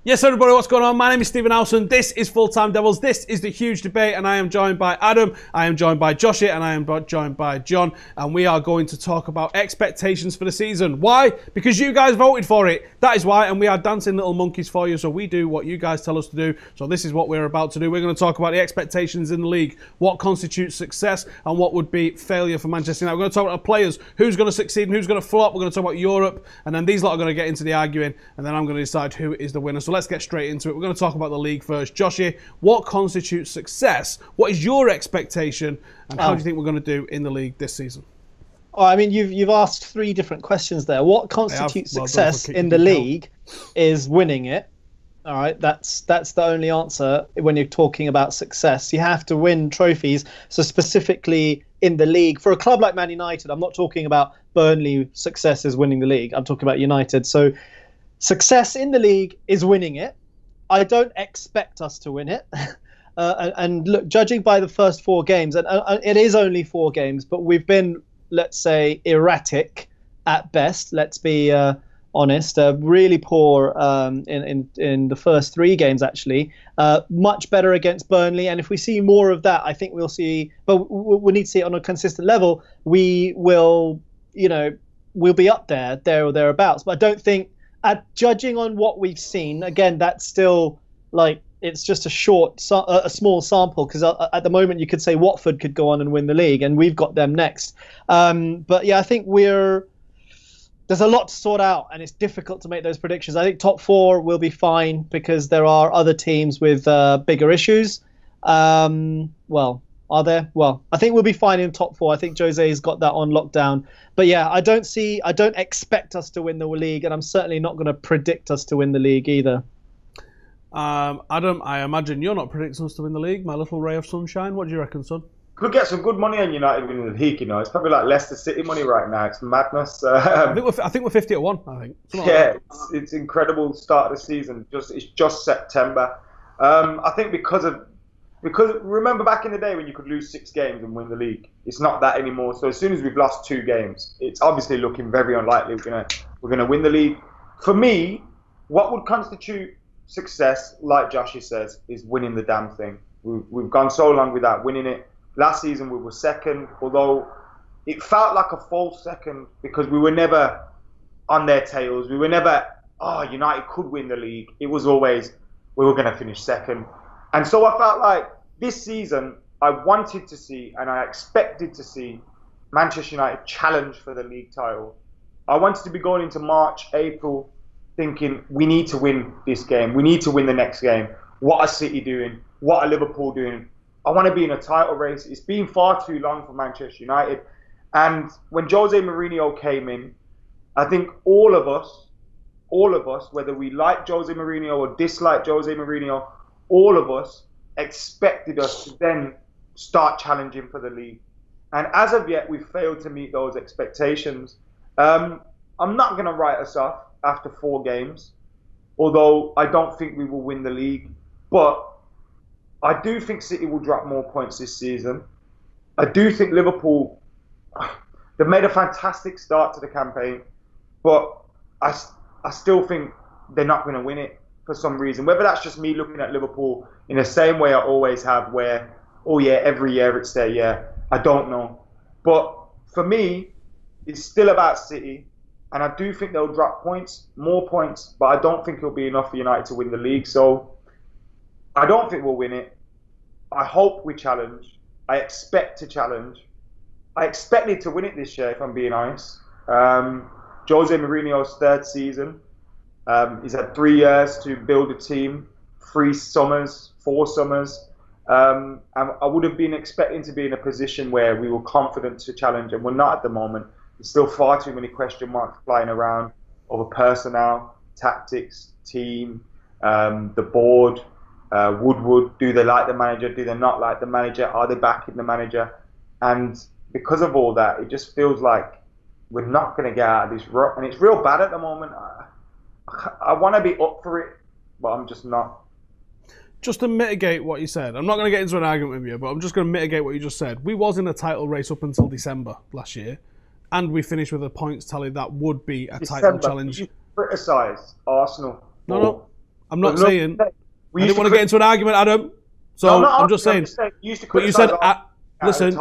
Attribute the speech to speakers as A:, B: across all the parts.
A: Yes, everybody, what's going on? My name is Stephen Howson. This is Full Time Devils. This is the huge debate, and I am joined by Adam, I am joined by Joshi, and I am joined by John. And we are going to talk about expectations for the season. Why? Because you guys voted for it. That is why, and we are dancing little monkeys for you, so we do what you guys tell us to do. So this is what we're about to do. We're going to talk about the expectations in the league, what constitutes success, and what would be failure for Manchester United. We're going to talk about the players, who's going to succeed and who's going to flop. We're going to talk about Europe, and then these lot are going to get into the arguing, and then I'm going to decide who is the winner. So let's get straight into it. We're going to talk about the league first. Joshi, what constitutes success? What is your expectation, and how do you think we're going to do in the league this season?
B: Oh, I mean, you've asked three different questions there. What constitutes success in the league is winning it. All right, that's the only answer when you're talking about success. You have to win trophies. So specifically in the league, for a club like Man United, I'm not talking about Burnley success is winning the league. I'm talking about United. So success in the league is winning it. I don't expect us to win it. And look, judging by the first 4 games, and it is only 4 games, but we've been, let's say, erratic at best. Let's be honest. Really poor in the first 3 games, actually. Much better against Burnley. And if we see more of that, I think we'll see, but we need to see it on a consistent level. We will, we'll be up there or thereabouts. But I don't think, judging on what we've seen, again, that's still it's just a small sample, because at the moment you could say Watford could go on and win the league, and we've got them next. But yeah, I think there's a lot to sort out, and it's difficult to make those predictions. I think top 4 will be fine because there are other teams with bigger issues. Well, are there? Well, I think we'll be fine in top 4. I think Jose's got that on lockdown. But yeah, I don't expect us to win the league, and I'm certainly not going to predict us to win the league either.
A: Adam, I imagine you're not predicting us to win the league, my little ray of sunshine. What do you reckon, son?
C: Could get some good money on United winning the league, It's probably like Leicester City money right now. It's madness.
A: I think we're 50-1, I think.
C: Yeah, it's incredible start of the season. It's just September. I think because remember back in the day when you could lose 6 games and win the league? It's not that anymore. So as soon as we've lost 2 games, it's obviously looking very unlikely we're gonna win the league. For me, what would constitute success, like Joshi says, is winning the damn thing. We've gone so long without winning it. Last season we were second, although it felt like a false second because we were never on their tails. We were never, United could win the league. It was always, we were going to finish second. And so I felt like this season I wanted to see, and I expected to see, Manchester United challenge for the league title. I wanted to be going into March, April, thinking we need to win this game. We need to win the next game. What are City doing? What are Liverpool doing? I want to be in a title race. It's been far too long for Manchester United. And when Jose Mourinho came in, I think all of us, whether we like Jose Mourinho or dislike Jose Mourinho, all of us expected us to then start challenging for the league. And as of yet, we've failed to meet those expectations. I'm not going to write us off after 4 games, although I don't think we will win the league. But I do think City will drop more points this season. I do think Liverpool, they've made a fantastic start to the campaign, but I still think they're not going to win it for some reason. Whether that's just me looking at Liverpool in the same way I always have, where, every year it's their year. I don't know. But for me, it's still about City, and I do think they'll drop points, more points, but I don't think it'll be enough for United to win the league. So I don't think we'll win it. I hope we challenge. I expect to challenge. I expected to win it this year, if I'm being honest. Jose Mourinho's 3rd season. He's had 3 years to build a team, 3 summers, 4 summers. And I would have been expecting to be in a position where we were confident to challenge, and we're not at the moment. There's still far too many question marks flying around over personnel, tactics, team, the board. Woodward, do they like the manager? Do they not like the manager? Are they backing the manager? And because of all that, it just feels like we're not going to get out of this rut. And it's real bad at the moment. I want to be up for it, but I'm just not.
A: Just to mitigate what you said, I'm not going to get into an argument with you, but I'm just going to mitigate what you just said. We was in a title race up until December last year, and we finished with a points tally that would be a title challenge.
C: Did you criticise Arsenal?
A: No. I'm not saying. I didn't want to get into an argument, Adam. So no, I'm just saying. But you said,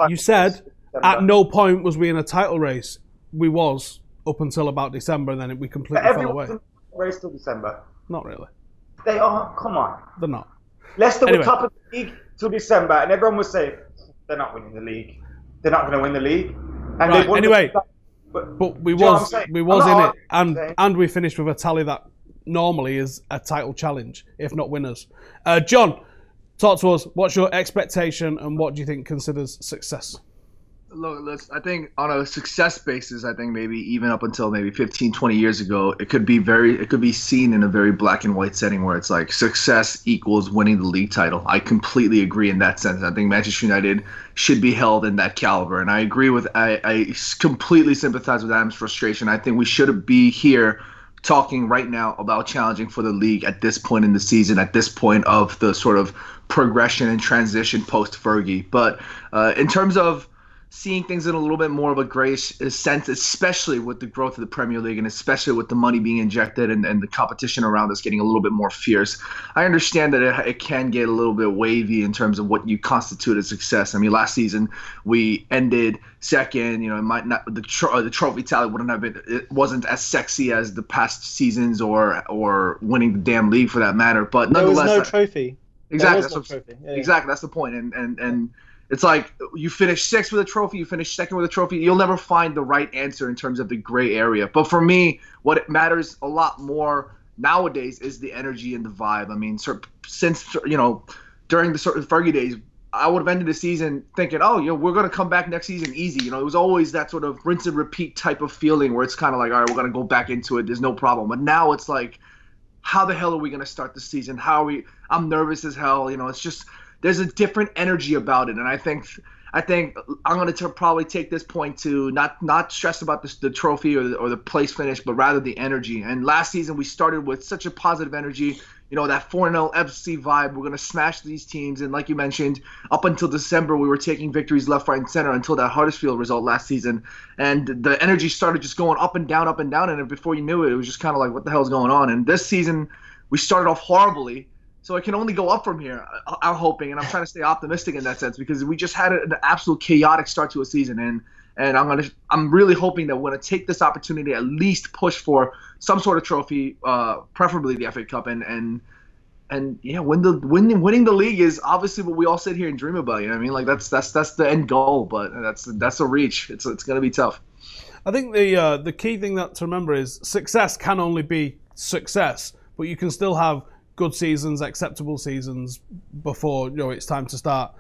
A: you said at no point was we in a title race. We was up until about December, and then we completely fell away.
C: Race till December.
A: Not really.
C: They are. Come on.
A: They're not.
C: Leicester were top of the league till December, and everyone was saying they're not winning the league. They're not going to win the league. And
A: right. Anyway, but we was in it, and we finished with a tally that normally is a title challenge, if not winners. John, talk to us. What's your expectation, and what do you think considers success?
D: Look, I think on a success basis, I think maybe even up until maybe 15, 20 years ago, it could be seen in a very black and white setting where it's like success equals winning the league title. I completely agree in that sense. I think Manchester United should be held in that caliber. And I agree with, I completely sympathize with Adam's frustration. I think we should be here talking right now about challenging for the league at this point in the season, at this point of the sort of progression and transition post-Fergie. But in terms of seeing things in a little bit more of a grayish sense, especially with the growth of the Premier League and especially with the money being injected and the competition around us getting a little bit more fierce. I understand that it can get a little bit wavy in terms of what you constitute as success. I mean, last season we ended second. You know, it might not, the trophy tally wouldn't have been, it wasn't as sexy as the past seasons or winning the damn league for that matter. But nonetheless,
B: there was no trophy.
D: Exactly, exactly. That's the point. And it's like you finish sixth with a trophy, you finish second with a trophy. You'll never find the right answer in terms of the gray area. But for me, what matters a lot more nowadays is the energy and the vibe. I mean, since, during the sort of Fergie days, I would have ended the season thinking, we're going to come back next season easy. It was always that sort of rinse and repeat type of feeling where it's kind of like, all right, we're going to go back into it. There's no problem. But now it's like, how the hell are we going to start the season? I'm nervous as hell. It's just, there's a different energy about it, and I think I'm going to probably take this point to not stress about the trophy or the place finish, but rather the energy. And last season we started with such a positive energy, that 4-0 FC vibe. We're going to smash these teams, and like you mentioned, up until December we were taking victories left, right, and center until that Huddersfield result last season, and the energy started just going up and down, and before you knew it, it was just kind of like, what the hell is going on? And this season we started off horribly. So it can only go up from here, I'm hoping, and I'm trying to stay optimistic in that sense because we just had an absolute chaotic start to a season, and I'm really hoping that we're going to take this opportunity to at least push for some sort of trophy, preferably the FA Cup, and winning the league is obviously what we all sit here and dream about. You know what I mean? Like that's the end goal, but that's a reach. It's going to be tough.
A: I think the key thing to remember is success can only be success, but you can still have good seasons, acceptable seasons before it's time to start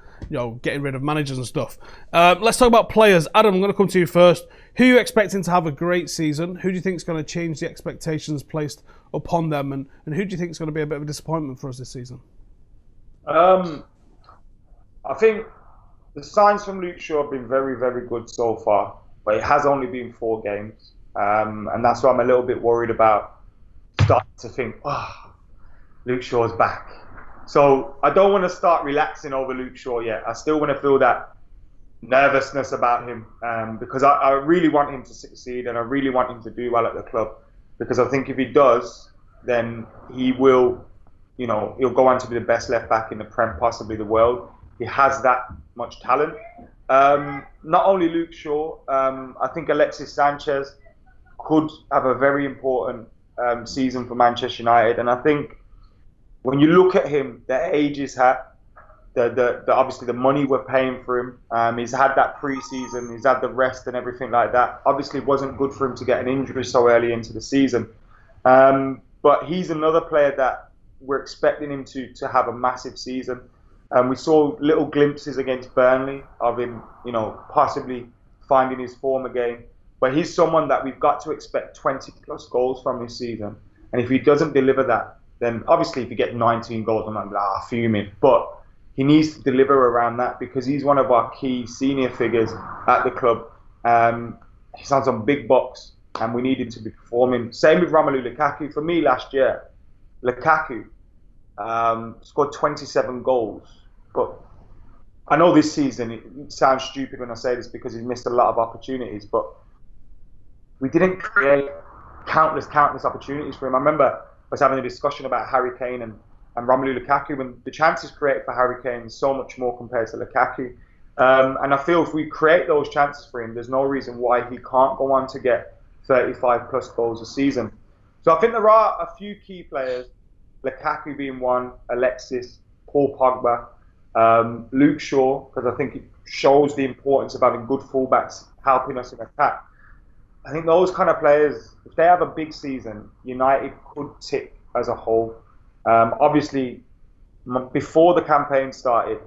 A: getting rid of managers and stuff. Let's talk about players. Adam, I'm going to come to you first. Who are you expecting to have a great season? Who do you think is going to change the expectations placed upon them, and who do you think is going to be a bit of a disappointment for us this season?
C: I think the signs from Luke Shaw have been very, very good so far, but it has only been 4 games, and that's why I'm a little bit worried about starting to think, Luke Shaw's back. So I don't want to start relaxing over Luke Shaw yet. I still want to feel that nervousness about him because I really want him to succeed and I really want him to do well at the club, because I think if he does, then he will, he'll go on to be the best left back in the Prem, possibly the world. He has that much talent. Not only Luke Shaw, I think Alexis Sanchez could have a very important season for Manchester United, and I think when you look at him, the age he's had, the obviously the money we're paying for him, he's had that pre-season, he's had the rest and everything like that. Obviously, it wasn't good for him to get an injury so early into the season. But he's another player that we're expecting him to have a massive season. We saw little glimpses against Burnley of him, possibly finding his form again. But he's someone that we've got to expect 20-plus goals from this season. And if he doesn't deliver that, then obviously if you get 19 goals, I'm like, fuming. But he needs to deliver around that because he's one of our key senior figures at the club. He's on some big bucks and we needed to be performing. Same with Romelu Lukaku. For me last year, Lukaku scored 27 goals. But I know this season, it sounds stupid when I say this because he's missed a lot of opportunities, but we didn't create countless opportunities for him. I remember was having a discussion about Harry Kane and Romelu Lukaku, when the chances created for Harry Kane is so much more compared to Lukaku. And I feel if we create those chances for him, there's no reason why he can't go on to get 35 plus goals a season. So I think there are a few key players, Lukaku being one, Alexis, Paul Pogba, Luke Shaw, because I think it shows the importance of having good fullbacks helping us in attack. I think those kind of players, if they have a big season, United could tick as a whole. Obviously, before the campaign started,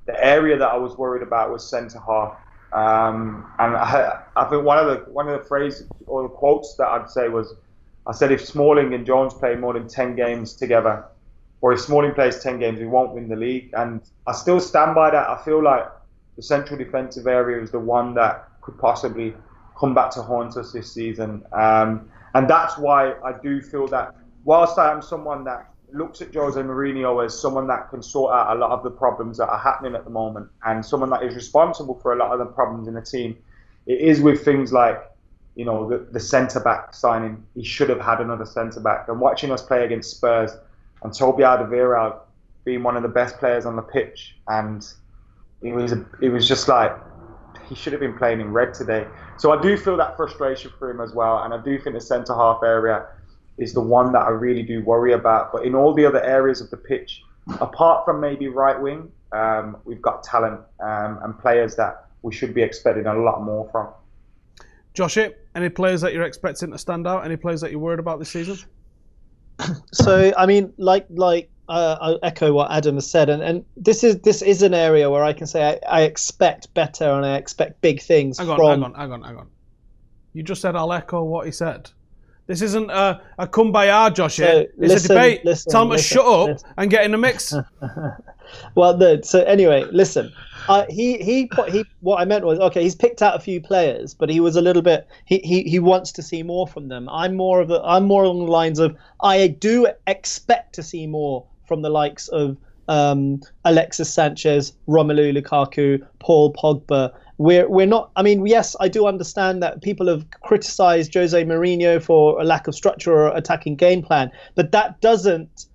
C: the area that I was worried about was centre half, and I think one of the phrases or the quotes that I'd say was, I said if Smalling and Jones play more than 10 games together, or if Smalling plays 10 games, we won't win the league. And I still stand by that. I feel like the central defensive area is the one that could possibly come back to haunt us this season, and that's why I do feel that whilst I am someone that looks at Jose Mourinho as someone that can sort out a lot of the problems that are happening at the moment and someone that is responsible for a lot of the problems in the team, it is with things like, you know, the centre-back signing. He should have had another centre-back. And watching us play against Spurs and Toby Alderweireld being one of the best players on the pitch, and it was just like, he should have been playing in red today. So I do feel that frustration for him as well, and I do think the centre-half area is the one that I really do worry about. But in all the other areas of the pitch, apart from maybe right wing, we've got talent and players that we should be expecting a lot more from.
A: Joshi, any players that you're expecting to stand out? Any players that you're worried about this season?
B: So, I mean, I echo what Adam has said, and this is an area where I can say I expect better and I expect big things. Hang
A: on. You just said I'll echo what he said. This isn't a kumbaya, Joshi.
B: So,
A: it's a debate. Tell him to shut up and get in the mix.
B: Well, no. So anyway, listen. What I meant was, okay, he's picked out a few players, but he was a little bit. He wants to see more from them. I'm more along the lines of I do expect to see more from the likes of Alexis Sanchez, Romelu Lukaku, Paul Pogba. We're not. I mean, yes, I do understand that people have criticised Jose Mourinho for a lack of structure or attacking game plan, but that doesn't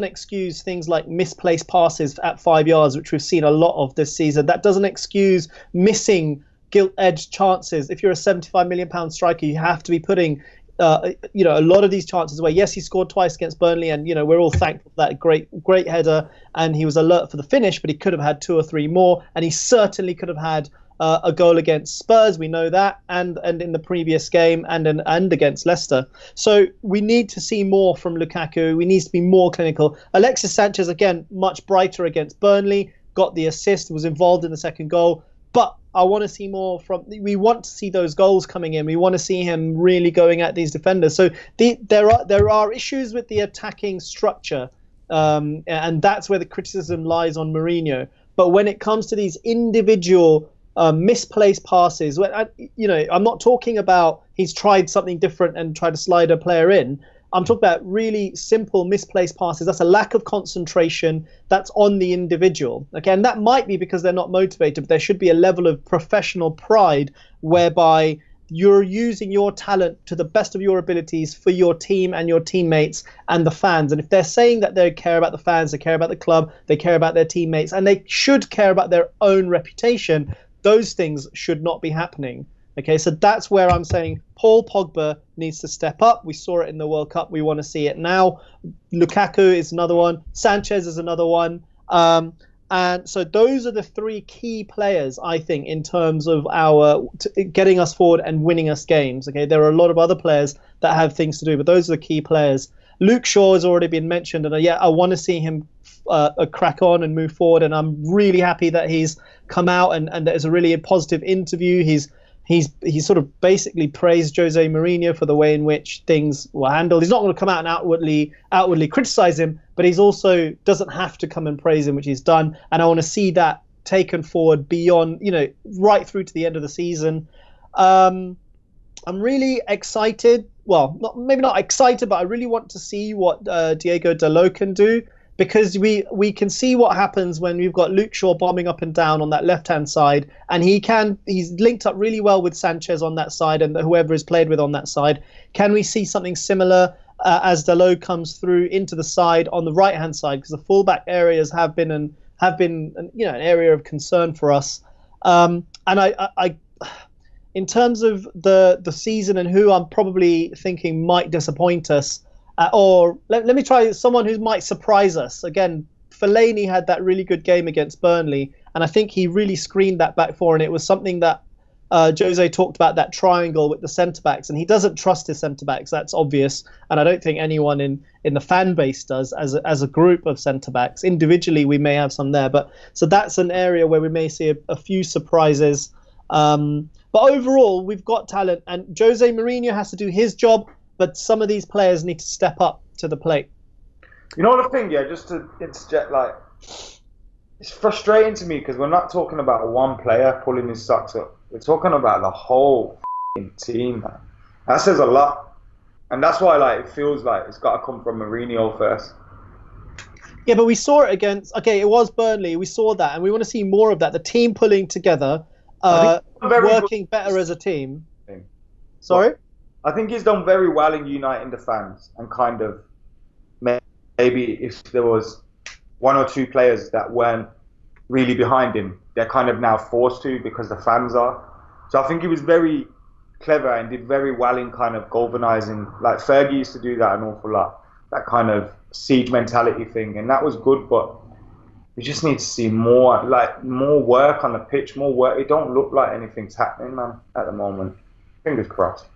B: excuse things like misplaced passes at 5 yards, which we've seen a lot of this season. That doesn't excuse missing gilt-edged chances. If you're a £75 million striker, you have to be putting a lot of these chances away. Yes, he scored twice against Burnley, and we're all thankful for that great header, and he was alert for the finish, but he could have had 2 or 3 more, and he certainly could have had a goal against Spurs, we know that, and in the previous game, and against Leicester. So we need to see more from Lukaku. We need to be more clinical. Alexis Sanchez, again, much brighter against Burnley, got the assist, was involved in the second goal, but I want to see more we want to see those goals coming in. We want to see him really going at these defenders. So there are issues with the attacking structure, and that's where the criticism lies on Mourinho. But when it comes to these individual misplaced passes, I'm not talking about he's tried something different and tried to slide a player in. I'm talking about really simple misplaced passes. That's a lack of concentration. That's on the individual. Okay, and that might be because they're not motivated, but there should be a level of professional pride whereby you're using your talent to the best of your abilities for your team and your teammates and the fans. And if they're saying that they care about the fans, they care about the club, they care about their teammates, and they should care about their own reputation, those things should not be happening. Okay, so that's where I'm saying Paul Pogba needs to step up. We saw it in the World Cup. We want to see it now. Lukaku is another one. Sanchez is another one. And so those are the 3 key players, I think, in terms of getting us forward and winning us games. Okay, there are a lot of other players that have things to do, but those are the key players. Luke Shaw has already been mentioned, and I want to see him crack on and move forward. And I'm really happy that he's come out and there's a really positive interview. He's sort of basically praised Jose Mourinho for the way in which things were handled. He's not going to come out and outwardly criticize him, but he's also doesn't have to come and praise him, which he's done. And I want to see that taken forward beyond, right through to the end of the season. I'm really excited. Well, maybe not excited, but I really want to see what Diego Dalot can do. Because we can see what happens when we've got Luke Shaw bombing up and down on that left-hand side, and he's linked up really well with Sanchez on that side and whoever is played with on that side. Can we see something similar? as Dalot comes through into the side on the right-hand side, because the fullback areas have been an area of concern for us. And I in terms of the season and who I'm probably thinking might disappoint us, or let me try someone who might surprise us. Again, Fellaini had that really good game against Burnley, and I think he really screened that back four, and it was something that Jose talked about, that triangle with the centre-backs, and he doesn't trust his centre-backs, that's obvious, and I don't think anyone in the fan base does as a group of centre-backs. Individually, we may have some there, but so that's an area where we may see a few surprises. But overall, we've got talent, and Jose Mourinho has to do his job, but some of these players need to step up to the plate.
C: You know the thing, yeah, just to interject, like, it's frustrating to me because we're not talking about one player pulling his socks up. We're talking about the whole team, man. That says a lot. And that's why, like, it feels like it's got to come from Mourinho first.
B: Yeah, but we saw it against... Okay, it was Burnley. We saw that, and we want to see more of that. The team pulling together, working better as a team. Sorry?
C: I think he's done very well in uniting the fans and kind of maybe if there was one or two players that weren't really behind him, they're kind of now forced to because the fans are. So I think he was very clever and did very well in kind of galvanizing. Like Fergie used to do that an awful lot, that kind of siege mentality thing, and that was good. But we just need to see more work on the pitch, more work. It don't look like anything's happening, man, at the moment. Fingers crossed.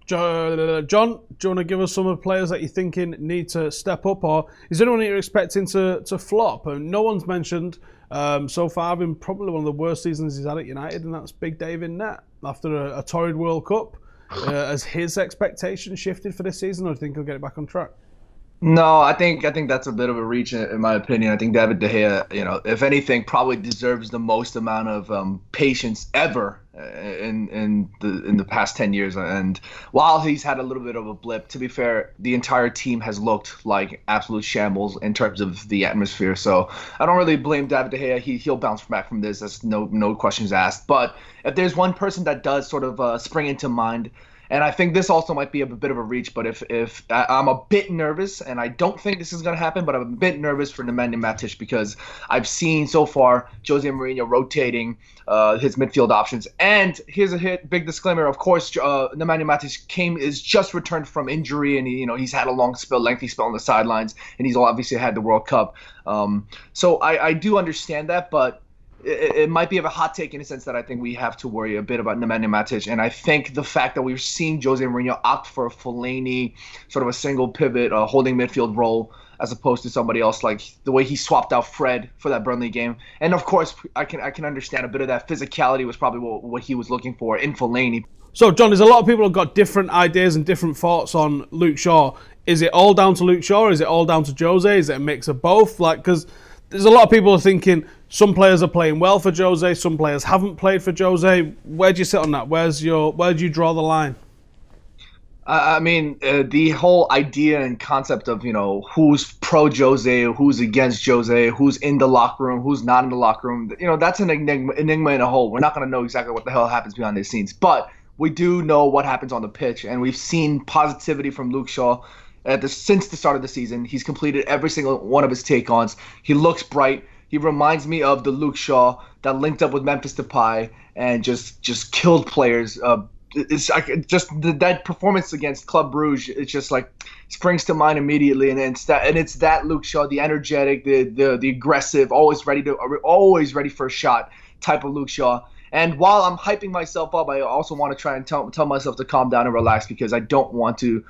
A: John, do you want to give us some of the players that you're thinking need to step up, or is there anyone that you're expecting to flop? And no one's mentioned so far having probably one of the worst seasons he's had at United, and that's Big Dave in net after a torrid World Cup. Has his expectations shifted for this season, or do you think he'll get it back on track?
D: No, I think that's a bit of a reach in my opinion. I think David De Gea, if anything, probably deserves the most amount of patience ever in the past 10 years. And while he's had a little bit of a blip, to be fair, the entire team has looked like absolute shambles in terms of the atmosphere. So I don't really blame David De Gea. He'll bounce back from this. That's no questions asked. But if there's one person that does sort of spring into mind, and I think this also might be a bit of a reach, but if I'm a bit nervous, and I don't think this is going to happen, but I'm a bit nervous for Nemanja Matic because I've seen so far Jose Mourinho rotating his midfield options. And here's a big disclaimer, of course, Nemanja Matic is just returned from injury, and he's had a lengthy spell on the sidelines, and he's obviously had the World Cup. So I do understand that, but it might be of a hot take in the sense that I think we have to worry a bit about Nemanja Matic. And I think the fact that we're seeing Jose Mourinho opt for a Fellaini, sort of a single pivot, holding midfield role, as opposed to somebody else, like the way he swapped out Fred for that Burnley game. And of course, I can understand a bit of that physicality was probably what he was looking for in Fellaini.
A: So, John, there's a lot of people who've got different ideas and different thoughts on Luke Shaw. Is it all down to Luke Shaw, or is it all down to Jose? Is it a mix of both? Because there's a lot of people thinking some players are playing well for Jose, some players haven't played for Jose. Where do you sit on that? Where do you draw the line?
D: I mean, the whole idea and concept of, who's pro Jose, who's against Jose, who's in the locker room, who's not in the locker room, that's an enigma in a whole. We're not going to know exactly what the hell happens behind the scenes. But we do know what happens on the pitch, and we've seen positivity from Luke Shaw since the start of the season. He's completed every single one of his take-ons. He looks bright. He reminds me of the Luke Shaw that linked up with Memphis Depay and just killed players. It's like just that performance against Club Brugge. It's just like springs to mind immediately, and it's that Luke Shaw, the energetic, the aggressive, always ready for a shot type of Luke Shaw. And while I'm hyping myself up, I also want to try and tell myself to calm down and relax, because I don't want to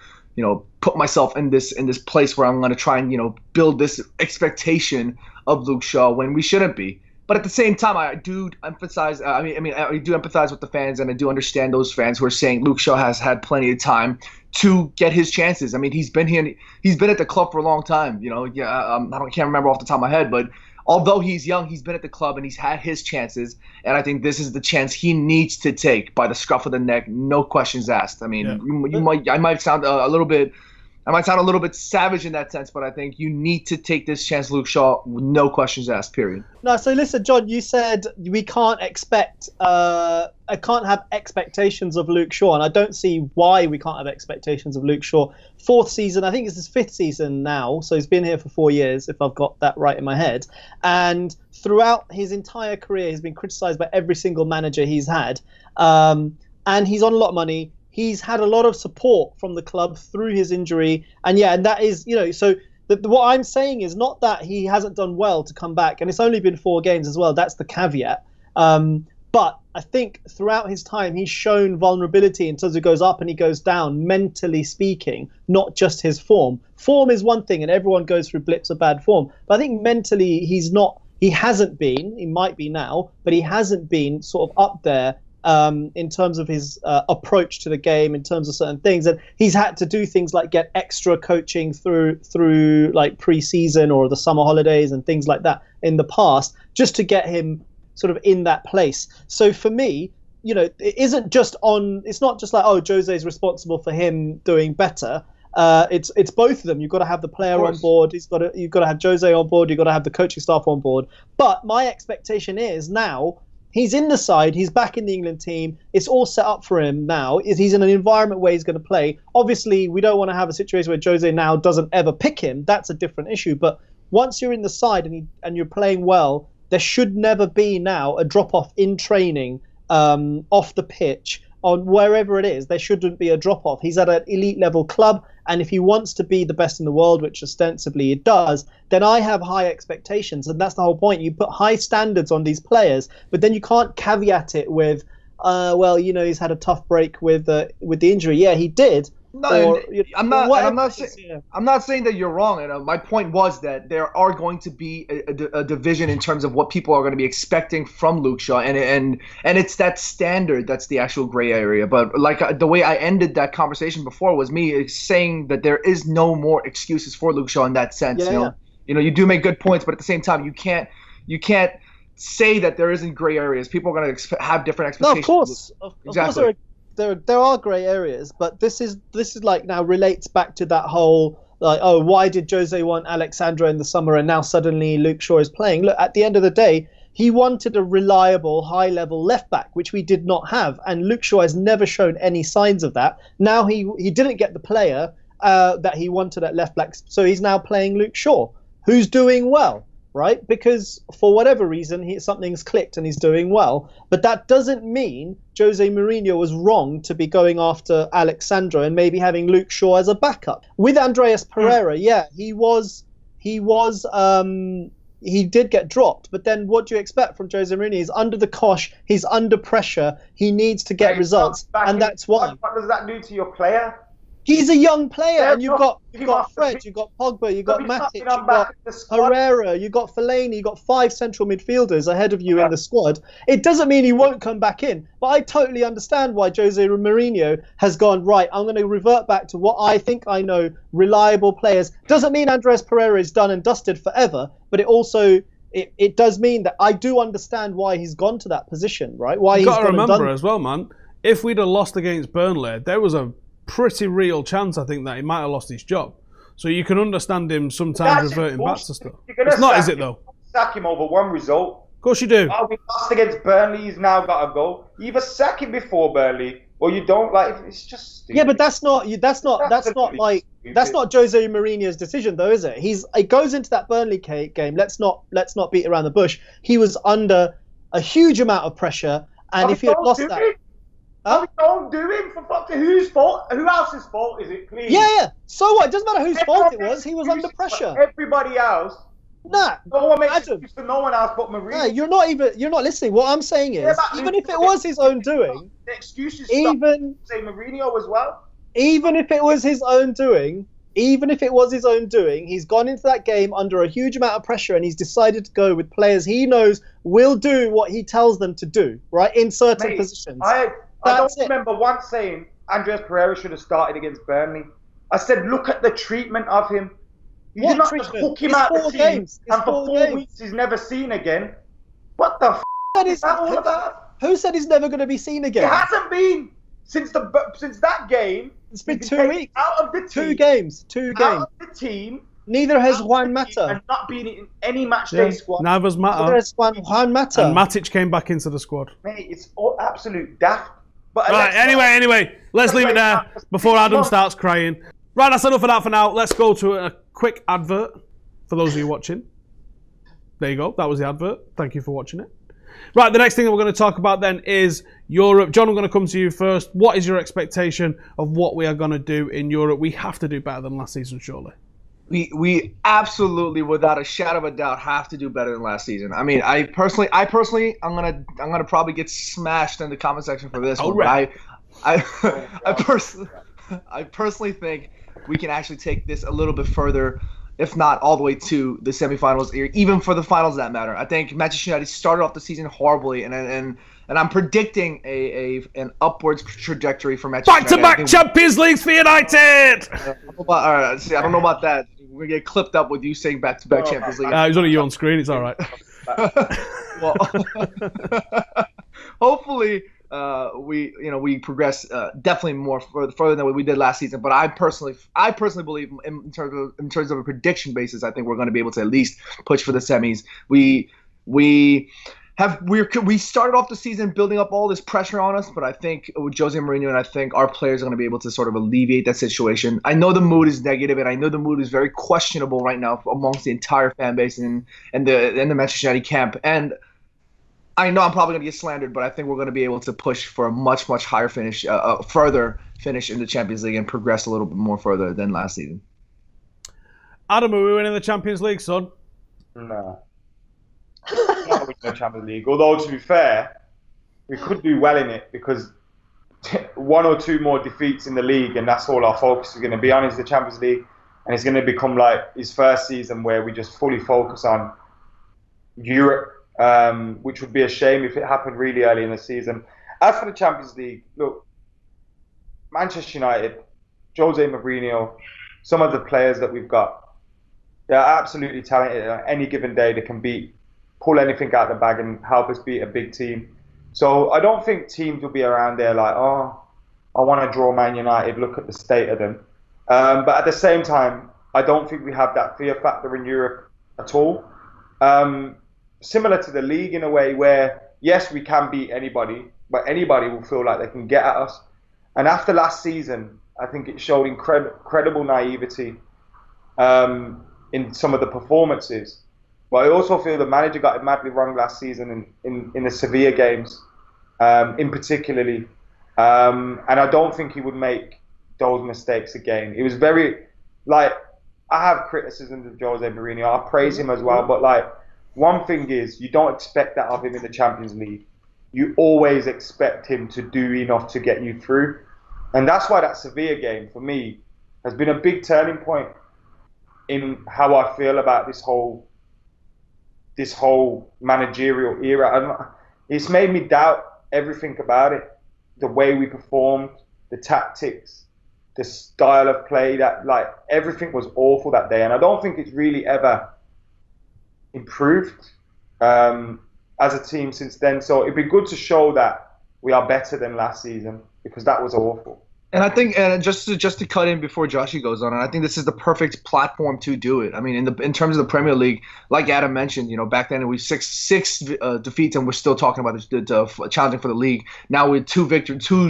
D: put myself in this place where I'm going to try and build this expectation of Luke Shaw when we shouldn't be. But at the same time, I do emphasize. I do empathize with the fans, and I do understand those fans who are saying Luke Shaw has had plenty of time to get his chances. I mean, he's been here. He's been at the club for a long time. I can't remember off the top of my head, but although he's young, he's been at the club and he's had his chances. And I think this is the chance he needs to take by the scruff of the neck, no questions asked. I mean, I might sound a little bit I might sound a little bit savage in that sense, but I think you need to take this chance, Luke Shaw, with no questions asked, period.
B: No, so listen, John, you said we can't expect, I can't have expectations of Luke Shaw, and I don't see why we can't have expectations of Luke Shaw. 4th season, I think it's his 5th season now, so he's been here for 4 years, if I've got that right in my head. And throughout his entire career, he's been criticised by every single manager he's had, and he's on a lot of money. He's had a lot of support from the club through his injury. And yeah, and that is, so what I'm saying is not that he hasn't done well to come back. And it's only been 4 games as well. That's the caveat. But I think throughout his time, he's shown vulnerability in terms of he goes up and he goes down, mentally speaking, not just his form. Form is one thing and everyone goes through blips of bad form. But I think mentally he hasn't been, he might be now, but he hasn't been sort of up there in terms of his approach to the game, in terms of certain things. And he's had to do things like get extra coaching through like pre-season or the summer holidays and things like that in the past, just to get him sort of in that place. So for me, it isn't just it's not just like, oh, Jose's responsible for him doing better. It's both of them. You've got to have the player on board. You've got to have Jose on board. You've got to have the coaching staff on board. But my expectation is now, he's in the side. He's back in the England team. It's all set up for him now. He's in an environment where he's going to play. Obviously, we don't want to have a situation where Jose now doesn't ever pick him. That's a different issue. But once you're in the side and you're playing well, there should never be now a drop-off in training, off the pitch, on wherever it is. There shouldn't be a drop-off. He's at an elite-level club, and if he wants to be the best in the world, which ostensibly he does, then I have high expectations, and that's the whole point. You put high standards on these players, but then you can't caveat it with, he's had a tough break with the injury. Yeah, he did.
D: No, I'm not saying that you're wrong. My point was that there are going to be a division in terms of what people are going to be expecting from Luke Shaw, and it's that standard that's the actual gray area. But like the way I ended that conversation before was me saying that there is no more excuses for Luke Shaw in that sense. You do make good points, but at the same time, you can't say that there isn't gray areas. People are going to have different expectations.
B: No, of course there are grey areas, but this is like now relates back to that whole like, oh, why did Jose want Alexandra in the summer and now suddenly Luke Shaw is playing? Look, at the end of the day, he wanted a reliable, high-level left-back, which we did not have, and Luke Shaw has never shown any signs of that. Now he didn't get the player that he wanted at left-back, so he's now playing Luke Shaw, who's doing well. Right? Because for whatever reason, something's clicked and he's doing well. But that doesn't mean Jose Mourinho was wrong to be going after Alexandra and maybe having Luke Shaw as a backup. With Andreas Pereira, he did get dropped. But then what do you expect from Jose Mourinho? He's under the cosh. He's under pressure. He needs to get results. And that's why.
C: What does that do to your player?
B: He's a young player, and you've got Fred, you've got Pogba, you've got Matic, you've got Herrera, you've got Fellaini, you've got 5 central midfielders ahead of you in the squad. It doesn't mean he won't come back in, but I totally understand why Jose Mourinho has gone, right, I'm going to revert back to what I think I know, reliable players. Doesn't mean Andres Pereira is done and dusted forever, but it also... It does mean that I do understand why he's gone to that position, right? Why
A: You've
B: he's
A: got to remember as well, man, if we'd have lost against Burnley, there was a pretty real chance, I think, that he might have lost his job. So you can understand him sometimes reverting back to stuff. It's not, is it, though?
C: Sack him over one result.
A: Of course you do.
C: Oh, we lost against Burnley, he's now got to go. You either sack him before Burnley, or you don't. Like, it's just stupid.
B: Yeah, but that's not Jose Mourinho's decision, though, is it? He goes into that Burnley game. Let's not beat around the bush. He was under a huge amount of pressure, and if he had lost that.
C: Don't do him for fucking whose fault? Who else's fault is it, please?
B: Yeah. So what? It doesn't matter whose fault it was. He was under pressure.
C: Everybody else.
B: Nah.
C: No one makes excuse for no one else but Mourinho.
B: Nah, you're not listening. What I'm saying is, even if it was his own doing,
C: the excuses say Mourinho as well.
B: Even if it was his own doing, he's gone into that game under a huge amount of pressure, and he's decided to go with players he knows will do what he tells them to do, right, in certain positions.
C: I don't remember once saying Andreas Pereira should have started against Burnley. I said, look at the treatment of him. You did not just hook him out the team, and for 4 weeks he's never seen again. What the f*** is that all about?
B: Who said he's never going to be seen again?
C: He hasn't been since that game.
B: It's been 2 weeks.
C: Out of the team.
B: 2 games.
C: Out of the team.
B: Neither has Juan Mata.
C: And not being in any match day squad.
A: Neither's Mata.
B: Neither has Juan Mata.
A: And Matic came back into the squad.
C: Mate, it's all absolute daft. But
A: right, anyway, let's leave it there before Adam starts crying. Right, that's enough of that for now. Let's go to a quick advert for those of you watching. There you go. That was the advert. Thank you for watching it. Right, the next thing that we're going to talk about then is Europe. John, I'm going to come to you first. What is your expectation of what we are going to do in Europe? We have to do better than last season, surely.
D: We absolutely, without a shadow of a doubt, have to do better than last season. I mean, I personally, I'm gonna probably get smashed in the comment section for this one. Right. But I personally think we can actually take this a little bit further, if not all the way to the semifinals, even for the finals that matter. I think Manchester United started off the season horribly, and I'm predicting an upwards trajectory for Manchester United.
A: Back-to-back Champions Leagues for United!
D: I don't know about that. We're going to get clipped up with you saying back-to-back Champions League.
A: It's only you on screen. It's all right.
D: Well, hopefully we progress definitely more further than what we did last season. But I personally believe in terms of a prediction basis, I think we're going to be able to at least push for the semis. We started off the season building up all this pressure on us, but I think with Jose Mourinho, and I think our players are going to be able to sort of alleviate that situation. I know the mood is negative, and I know the mood is very questionable right now amongst the entire fan base and the Manchester United camp. And I know I'm probably going to get slandered, but I think we're going to be able to push for a much, much higher finish, further finish in the Champions League and progress a little bit more further than last season.
A: Adam, are we winning the Champions League, son?
C: No. Not winning the Champions League. Although, to be fair, we could do well in it because 1 or 2 more defeats in the league, and that's all our focus is going to be on, is the Champions League. And it's going to become like his first season where we just fully focus on Europe, which would be a shame if it happened really early in the season. As for the Champions League, look, Manchester United, Jose Mourinho, some of the players that we've got, they're absolutely talented. On any given day, they can pull anything out of the bag and help us beat a big team. So I don't think teams will be around there like, oh, I want to draw Man United, look at the state of them. But at the same time, I don't think we have that fear factor in Europe at all. Similar to the league in a way where, yes, we can beat anybody, but anybody will feel like they can get at us. And after last season, I think it showed incredible naivety in some of the performances. But I also feel the manager got it madly wrong last season in the Sevilla games, in particularly. And I don't think he would make those mistakes again. It was very, I have criticisms of Jose Mourinho. I praise him as well. But, one thing is, you don't expect that of him in the Champions League. You always expect him to do enough to get you through. And that's why that Sevilla game, for me, has been a big turning point in how I feel about this whole managerial era. It's made me doubt everything about it. The way we performed, the tactics, the style of play, everything was awful that day. And I don't think it's really ever improved as a team since then. So it'd be good to show that we are better than last season, because that was awful.
D: And I think, and just to cut in before Joshi goes on, and I think this is the perfect platform to do it. I mean, in terms of the Premier League, like Adam mentioned, back then we six defeats, and we're still talking about the challenging for the league. Now with 2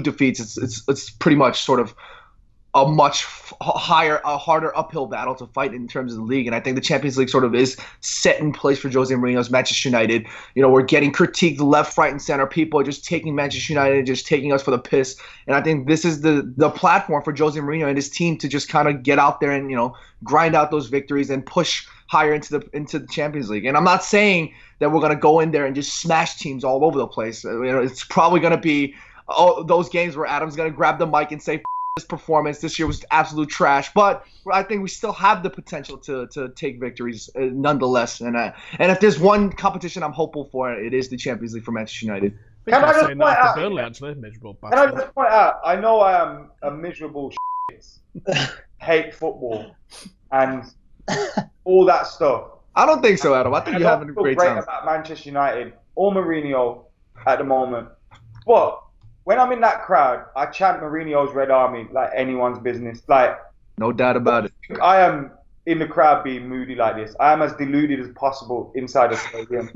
D: defeats, it's pretty much sort of a much harder uphill battle to fight in terms of the league. And I think the Champions League sort of is set in place for Jose Mourinho's Manchester United. We're getting critiqued left, right, and center. People are just taking Manchester United and just taking us for the piss. And I think this is the platform for Jose Mourinho and his team to just kind of get out there and, grind out those victories and push higher into the Champions League. And I'm not saying that we're going to go in there and just smash teams all over the place. It's probably going to be those games where Adam's going to grab the mic and say, this performance this year was absolute trash, but I think we still have the potential to take victories nonetheless. And if there's one competition I'm hopeful for, it is the Champions League for Manchester United.
C: Can I just point out?
A: Burnley, actually, miserable
C: bastard. Can I just point out? I know I am a miserable hate football and all that stuff.
D: I don't think so, Adam. I think you're having a great time.
C: About Manchester United or Mourinho at the moment, but when I'm in that crowd, I chant Mourinho's Red Army like anyone's business. Like,
D: no doubt about it.
C: I am in the crowd being moody like this. I am as deluded as possible inside the stadium,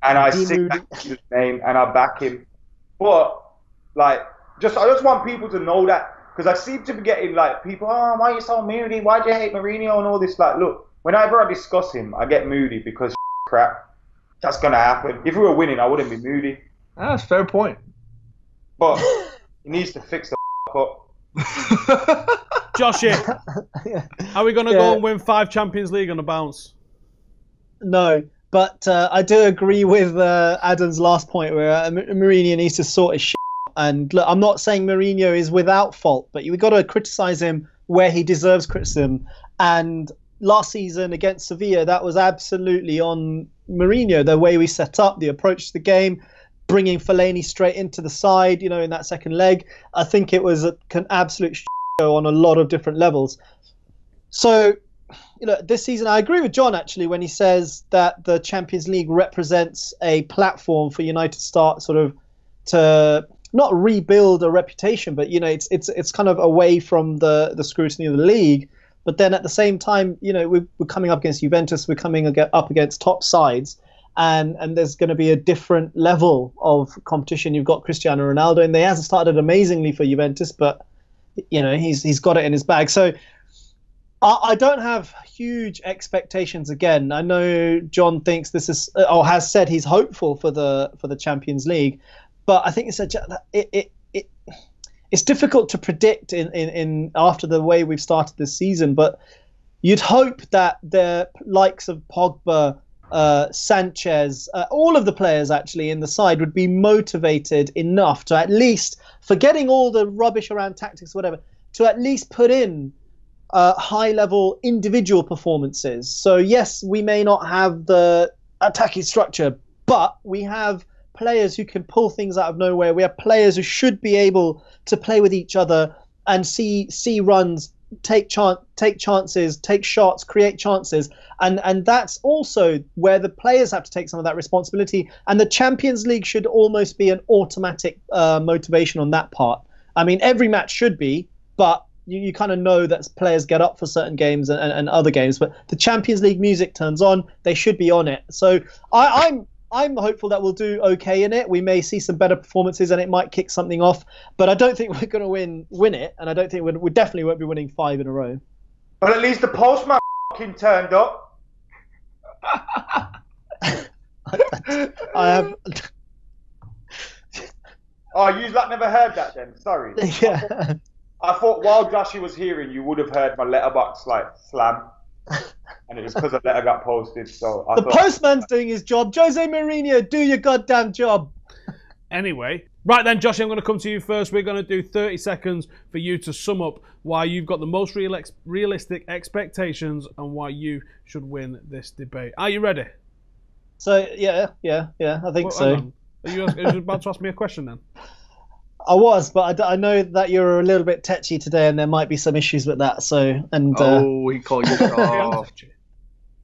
C: and I sing his name and I back him. But like, I just want people to know that, because I seem to be getting like people, oh, why are you so moody? Why do you hate Mourinho and all this? Like, look, whenever I discuss him, I get moody because crap. That's gonna happen. If we were winning, I wouldn't be moody.
D: That's a fair point.
C: But he needs to fix the up.
A: Joshi, are we going to go and win 5 Champions League on a bounce?
B: No, but I do agree with Adam's last point where Mourinho needs to sort his shit. And look, I'm not saying Mourinho is without fault, but we've got to criticise him where he deserves criticism. And last season against Sevilla, that was absolutely on Mourinho, the way we set up, the approach to the game, bringing Fellaini straight into the side, you know, in that second leg. I think it was an absolute show on a lot of different levels. So, you know, this season, I agree with John, actually, when he says that the Champions League represents a platform for United to start sort of to not rebuild a reputation, but, you know, it's kind of away from the scrutiny of the league. But then at the same time, you know, we're coming up against Juventus, we're coming up against top sides, and there's going to be a different level of competition. You've got Cristiano Ronaldo, and they hasn't started amazingly for Juventus, but, you know, he's got it in his bag. So I don't have huge expectations again. I know John thinks this is, or has said he's hopeful for the Champions League, but I think it's difficult to predict in after the way we've started this season. But you'd hope that the likes of Pogba, Sanchez, all of the players actually in the side would be motivated enough to at least, forgetting all the rubbish around tactics, or whatever, to at least put in high-level individual performances. So yes, we may not have the attacking structure, but we have players who can pull things out of nowhere. We have players who should be able to play with each other and see runs, take chances, take shots, create chances. And that's also where the players have to take some of that responsibility. And the Champions League should almost be an automatic motivation on that part. I mean, every match should be, but you kind of know that players get up for certain games and other games. But the Champions League music turns on, they should be on it. So I'm hopeful that we'll do okay in it. We may see some better performances and it might kick something off, but I don't think we're going to win it, and I don't think we definitely won't be winning 5 in a row.
C: But at least the postman fucking turned up.
B: I have.
C: Oh, you never heard that then? Sorry.
B: Yeah.
C: I thought while Joshi was hearing, you would have heard my letterbox like slam. And it was because a letter got posted. So the
B: postman's doing his job. Jose Mourinho, do your goddamn job.
A: Anyway, right then, Josh, I'm going to come to you first. We're going to do 30 seconds for you to sum up why you've got the most realistic expectations and why you should win this debate. Are you ready?
B: So, yeah, I think so.
A: Are you about to ask me a question then?
B: I was, but I know that you're a little bit tetchy today, and there might be some issues with that. So,
D: he called you.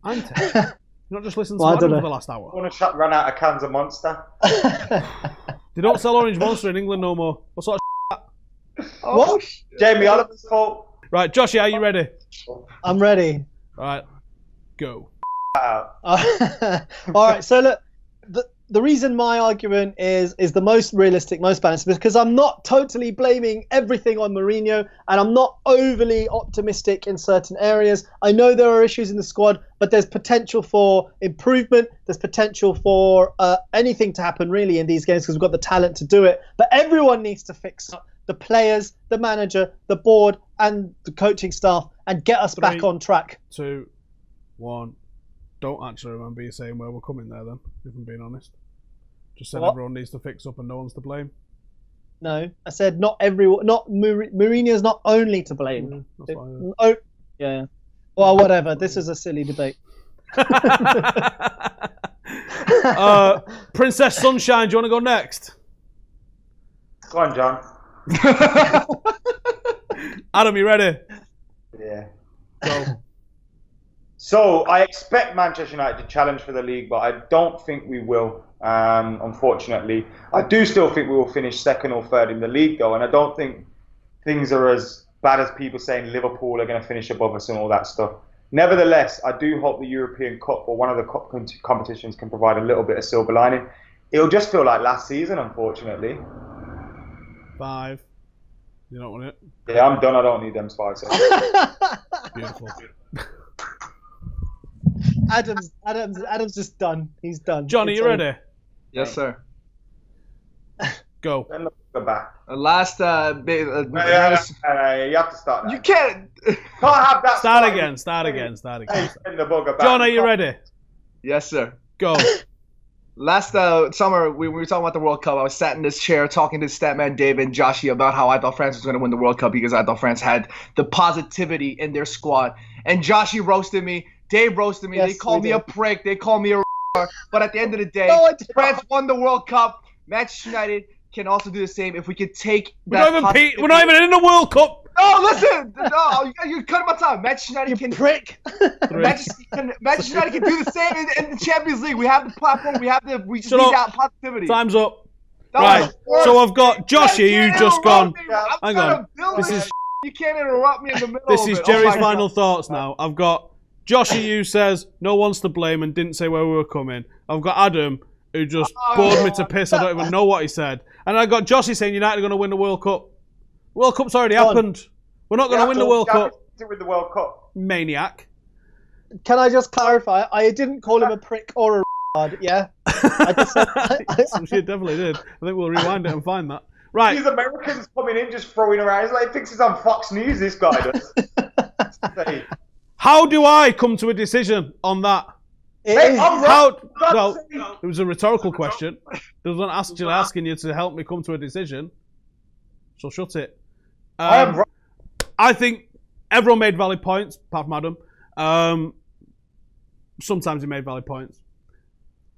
A: I'm tetchy. You're not just listening to Adam for the last hour.
C: I want to run out of cans of Monster.
A: They don't sell Orange Monster in England no more. What sort of
B: what?
C: Jamie Oliver's fault.
A: Right, Joshi, are you ready?
B: I'm ready.
A: All right, go.
B: All right, so look, the reason my argument is the most realistic, most balanced, because I'm not totally blaming everything on Mourinho, and I'm not overly optimistic in certain areas. I know there are issues in the squad, but there's potential for improvement. There's potential for anything to happen really in these games because we've got the talent to do it. But everyone needs to fix up. The players, the manager, the board, and the coaching staff, and get us back on track.
A: 2, 1. Don't actually remember you saying where we're coming there then, if I'm being honest. Just said everyone needs to fix up and no one's to blame.
B: No, I said not everyone. Not Mourinho's not only to blame. Yeah. Well, whatever. This is a silly debate.
A: Princess Sunshine, do you want to go next?
C: Go on, John.
A: Adam, you ready?
C: Yeah.
A: Go.
C: So I expect Manchester United to challenge for the league, but I don't think we will. Unfortunately, I do still think we will finish second or third in the league, though, and I don't think things are as bad as people saying Liverpool are going to finish above us and all that stuff. Nevertheless, I do hope the European Cup or one of the cup competitions can provide a little bit of silver lining. It'll just feel like last season, unfortunately.
A: 5. You don't want it?
C: Yeah, I'm done. I don't need them 5 seconds.
A: Beautiful.
B: Adam's just done. He's done.
A: Johnny, you ready?
D: Yes, sir.
C: Go. Send the booger back.
D: Last
C: you have to start that.
D: You can't
C: have that.
A: Start again. Send
C: the booger back.
A: John, are you ready?
D: Yes, sir.
A: Go.
D: Last summer, we were talking about the World Cup. I was sat in this chair talking to Statman Dave and Joshi about how I thought France was going to win the World Cup because I thought France had the positivity in their squad. And Joshi roasted me. Dave roasted me. Yes, they called me a prick. They called me a but at the end of the day, France won the World Cup. Manchester United can also do the same if we could take that.
A: We're not even in the World Cup.
D: No, listen. No, you're cutting my time. Manchester United can prick. Manchester United can do the same in the Champions League. We have the platform. We just need that positivity.
A: Time's up. Right. So I've got Joshi. You just gone. Hang on. This is.
D: You can't interrupt me in the middle.
A: This is Jerry's final thoughts now. I've got Joshi, who says no one's to blame and didn't say where we were coming. I've got Adam, who just bored me to piss. I don't even know what he said. And I got Joshi saying United are going to win the World Cup. World Cup's already happened. We're not going to win the World Cup.
C: With the World Cup.
A: Maniac.
B: Can I just clarify? I didn't call him a prick or a retard, yeah? I just said,
A: She definitely did. I think we'll rewind it and find that. Right.
C: These Americans coming in just throwing around. He's like, he thinks he's on Fox News, this guy does.
A: How do I come to a decision on that? It was a rhetorical question. There was an asking you to help me come to a decision. So shut it. I think everyone made valid points, apart from Adam. Sometimes he made valid points.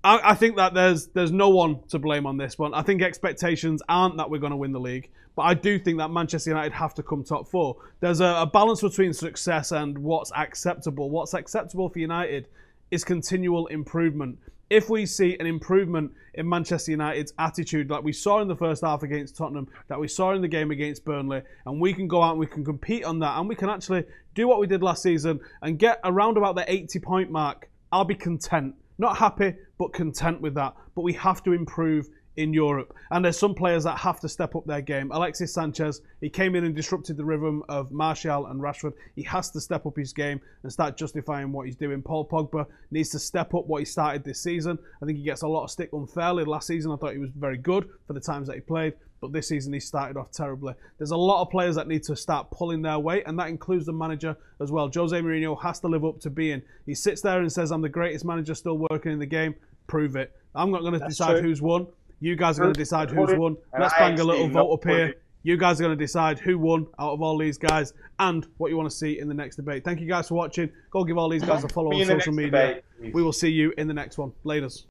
A: I think that there's no one to blame on this one. I think expectations aren't that we're going to win the league, but I do think that Manchester United have to come top 4. There's a balance between success and what's acceptable. What's acceptable for United is continual improvement. If we see an improvement in Manchester United's attitude like we saw in the first half against Tottenham, that we saw in the game against Burnley, and we can go out and we can compete on that, and we can actually do what we did last season and get around about the 80-point mark, I'll be content. Not happy, but content with that. But we have to improve in Europe. And there's some players that have to step up their game. Alexis Sanchez, he came in and disrupted the rhythm of Martial and Rashford. He has to step up his game and start justifying what he's doing. Paul Pogba needs to step up what he started this season. I think he gets a lot of stick unfairly. Last season, I thought he was very good for the times that he played. But this season, he started off terribly. There's a lot of players that need to start pulling their weight, and that includes the manager as well. Jose Mourinho has to live up to being. He sits there and says, I'm the greatest manager still working in the game. Prove it. I'm not going to decide who's won. You guys are going to decide who's won. Let's bang a little vote up here. You guys are going to decide who won out of all these guys and what you want to see in the next debate. Thank you guys for watching. Go give all these guys a follow on social media. We will see you in the next one. Laters.